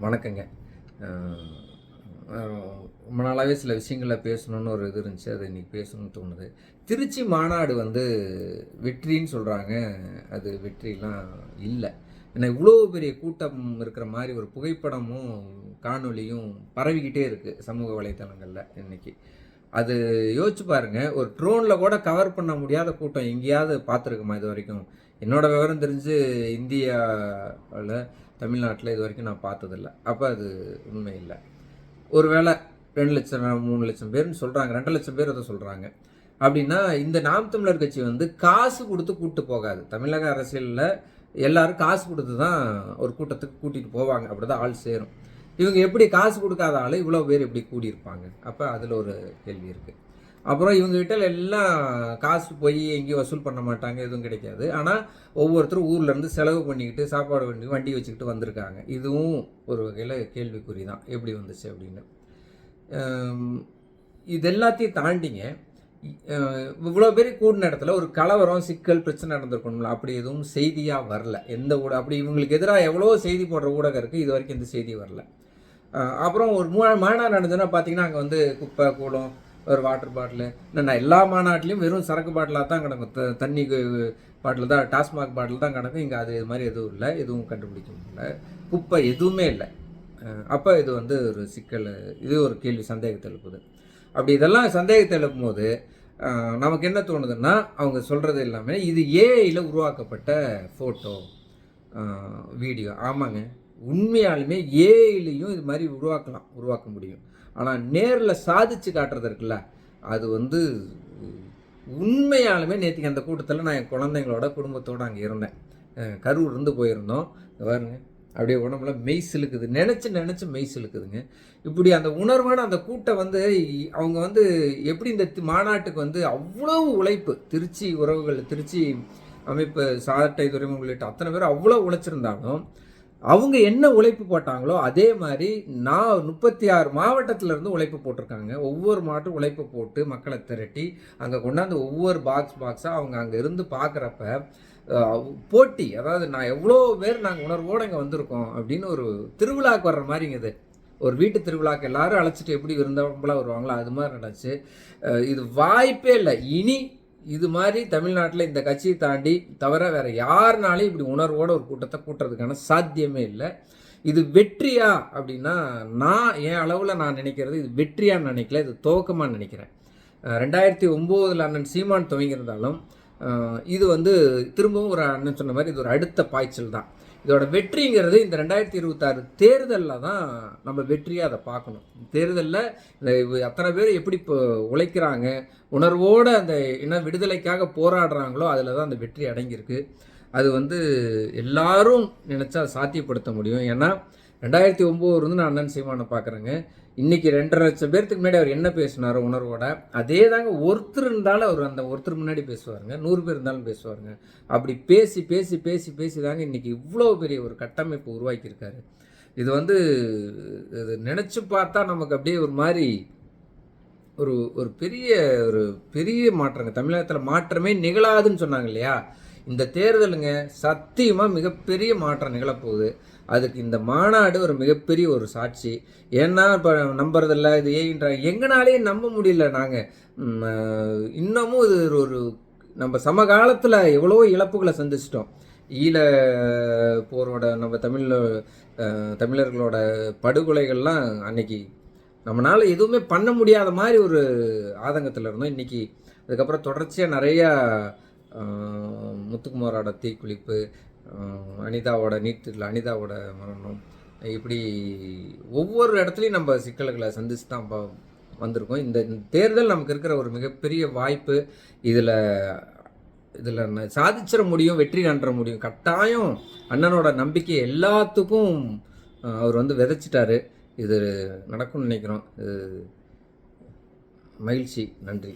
வணக்கங்க. ரொம்ப நாளாகவே சில விஷயங்கள பேசணும்னு ஒரு இது இருந்துச்சு. அது இன்றைக்கி பேசணும்னு தோணுது. திருச்சி மாநாடு வெற்றின்னு சொல்கிறாங்க. அது வெற்றிலாம் இல்லை. ஏன்னா இவ்வளோ பெரிய கூட்டம் இருக்கிற மாதிரி ஒரு புகைப்படமும் காணொலியும் பரவிக்கிட்டே இருக்குது சமூக வலைத்தளங்களில் இன்றைக்கி. அது யோசிச்சு பாருங்கள், ஒரு ட்ரோனில் கூட கவர் பண்ண முடியாத கூட்டம் எங்கேயாவது பார்த்துருக்குமா இது வரைக்கும்? என்னோடய விவரம் தெரிஞ்சு இந்தியாவில் தமிழ்நாட்டில் இது வரைக்கும் நான் பார்த்ததில்ல. அப்போ அது உண்மை இல்லை. ஒரு வேளை 2 லட்சம் 3 லட்சம் பேர்னு சொல்கிறாங்க, 2 லட்சம் பேர் அதை சொல்கிறாங்க. அப்படின்னா இந்த நாம் தமிழர் கட்சி காசு கொடுத்து கூப்பிட்டு போகாது. தமிழக அரசியலில் எல்லாரும் காசு கொடுத்து தான் ஒரு கூட்டத்துக்கு கூட்டிகிட்டு போவாங்க. அப்படி தான் ஆள் சேரும். இவங்க எப்படி காசு கொடுக்காத ஆள் இவ்வளோ பேர் எப்படி கூடியிருப்பாங்க? அப்போ அதில் ஒரு கேள்வி இருக்குது. அப்புறம் இவங்ககிட்ட எல்லாம் காசு போய் எங்கேயும் வசூல் பண்ண மாட்டாங்க, எதுவும் கிடைக்காது. ஆனால் ஒவ்வொருத்தரும் ஊர்லேருந்து செலவு பண்ணிக்கிட்டு சாப்பாடு வண்டி வச்சுக்கிட்டு வந்திருக்காங்க. இதுவும் ஒரு வகையில் கேள்விக்குறி தான், எப்படி வந்துச்சு அப்படின்னு. இது எல்லாத்தையும் தாண்டிங்க, இவ்வளோ பேர் கூடின இடத்துல ஒரு கலவரம் சிக்கல் பிரச்சனை நடந்திருக்கணும்ல, அப்படி எதுவும் செய்தியாக வரல. எந்த அப்படி இவங்களுக்கு எதிராக எவ்வளோ செய்தி போடுற ஊடகம் இருக்குது, இது வரைக்கும் எந்த செய்தி வரல. அப்புறம் ஒரு மாநாடு நடந்ததுன்னா பார்த்தீங்கன்னா அங்கே குப்பை கூலம் ஒரு வாட்டர் பாட்டிலு, நான் எல்லா மாநாட்டிலையும் வெறும் சரக்கு பாட்டிலாக தான் கிடக்கும். தண்ணி பாட்டில் தான், டாஸ்மாக் பாட்டில் தான் கிடக்கும். இங்கே அது மாதிரி எதுவும் இல்லை, எதுவும் கண்டுபிடிக்க முடியல, குப்பை எதுவுமே இல்லை. அப்போ இது ஒரு சிக்கல், இது ஒரு கேள்வி, சந்தேகத்தை எழுப்புது. அப்படி இதெல்லாம் சந்தேகத்தை எழுப்பும் போது நமக்கு என்ன தோணுதுன்னா, அவங்க சொல்கிறது எல்லாமே இது ஏஐயில் உருவாக்கப்பட்ட ஃபோட்டோ வீடியோ. ஆமாங்க, உண்மையாலுமே ஏஐலையும் இது மாதிரி உருவாக்க முடியும். ஆனால் நேரில் சாதிச்சு காட்டுறது இருக்குல்ல, அது உண்மையாலுமே நேற்றுக்கு அந்த கூட்டத்தில் நான் என் குழந்தைங்களோட குடும்பத்தோடு அங்கே இருந்தேன். கரூர் இருந்து போயிருந்தோம். பாருங்க, அப்படியே உடம்புல மெய் சிலுக்குது, நினச்சி மெய் சிலுக்குதுங்க. இப்படி அந்த உணர்வான அந்த கூட்டம் அவங்க எப்படி இந்த மாநாட்டுக்கு அவ்வளவு உழைப்பு, திருச்சி உறவுகள், திருச்சி அமைப்பு, சாட்டை துறைமுகம் உள்ளிட்ட அத்தனை பேர் அவ்வளோ உழைச்சிருந்தாலும் அவங்க என்ன உழைப்பு போட்டாங்களோ அதே மாதிரி 36 மாவட்டத்திலேருந்து உழைப்பு போட்டிருக்காங்க. ஒவ்வொரு மாவட்டம் உழைப்பு போட்டு மக்களை திரட்டி அங்கே கொண்டாந்து ஒவ்வொரு பாக்ஸாக அவங்க அங்கே இருந்து பார்க்குறப்ப போட்டி, அதாவது நான் எவ்வளோ பேர் நாங்கள் உணர்வோடு இங்கே வந்திருக்கோம் அப்படின்னு ஒரு திருவிழாவுக்கு வர்ற மாதிரிங்க. இது ஒரு வீட்டு திருவிழாக்கு எல்லாரும் அழைச்சிட்டு எப்படி விருந்தவங்களாக வருவாங்களோ அது மாதிரி நடந்துச்சு. இது வாய்ப்பே இல்லை. இனி இது மாதிரி தமிழ்நாட்டில் இந்த கட்சியை தாண்டி தவிர வேறு யாருனாலையும் இப்படி உணர்வோடு ஒரு கூட்டத்தை கூட்டுறதுக்கான சாத்தியமே இல்லை. இது வெற்றியா அப்படின்னா நான் என் அளவில் நான் நினைக்கிறது இது வெற்றியான்னு நினைக்கல, இது துவக்கமாக நினைக்கிறேன். 2009 அண்ணன் சீமான் துவங்கியிருந்தாலும் இது திரும்பவும் ஒரு அண்ணன் சொன்ன மாதிரி இது ஒரு அடுத்த பாய்ச்சல் தான். இதோட வெற்றிங்கிறது இந்த 2026 தேர்தலில் தான் நம்ம வெற்றியாக அதை பார்க்கணும். தேர்தலில் இந்த அத்தனை பேர் எப்படி இப்போ உழைக்கிறாங்க, உணர்வோடு அந்த விடுதலைக்காக போராடுறாங்களோ அதில் தான் அந்த வெற்றி அடங்கியிருக்கு. அது எல்லாரும் நினச்சா சாத்தியப்படுத்த முடியும். ஏன்னா 2009 நான் அண்ணன் சீமானை பார்க்குறேங்க. இன்றைக்கி 2.5 லட்சம் பேர்த்துக்கு முன்னாடி அவர் என்ன பேசினாரோ உணர்வோட அதே தாங்க. ஒருத்தர் இருந்தாலும் அவர் அந்த ஒருத்தர் முன்னாடி பேசுவாருங்க, 100 பேர் இருந்தாலும் பேசுவாருங்க. அப்படி பேசி பேசி பேசி பேசி தாங்க இன்றைக்கி இவ்வளோ பெரிய ஒரு கட்டமைப்பு உருவாக்கியிருக்காரு. இது இது நினச்சி பார்த்தா நமக்கு அப்படியே ஒரு மாதிரி ஒரு பெரிய மாற்றங்க. தமிழகத்தில் மாற்றமே நிகழாதுன்னு சொன்னாங்க இல்லையா, இந்த தேர்தலுங்க சத்தியமாக மிகப்பெரிய மாற்றம் நிகழப்போகுது. அதுக்கு இந்த மாநாடு ஒரு மிகப்பெரிய ஒரு சாட்சி. ஏன்னா இப்போ நம்புறதில்ல, இது ஏன்ற எங்கனாலே நம்ப முடியல. நாங்கள் இன்னமும் இது ஒரு நம்ம சமகாலத்தில் எவ்வளோ இழப்புகளை சந்திச்சிட்டோம். ஈழ போரோட நம்ம தமிழர்களோட படுகொலைகள்லாம் அன்னைக்கு நம்மளால் எதுவுமே பண்ண முடியாத மாதிரி ஒரு ஆதங்கத்தில் இருந்தோம். இன்றைக்கி அதுக்கப்புறம் தொடர்ச்சியாக நிறையா முத்துக்குமாரோட தீக்குளிப்பு, அனிதாவோட நீட்டில் அனிதாவோட மரணம், இப்படி ஒவ்வொரு இடத்துலையும் நம்ம சிக்கல்களை சந்திச்சு தான் வந்திருக்கோம். இந்த தேர்தல் நமக்கு இருக்கிற ஒரு மிகப்பெரிய வாய்ப்பு. இதில் சாதிச்சிட முடியும், வெற்றி காண்ற முடியும். கட்டாயம் அண்ணனோட நம்பிக்கை எல்லாத்துக்கும் அவர் விதைச்சிட்டாரு. இது நடக்கும்னு நினைக்கிறோம். மகிழ்ச்சி. நன்றி.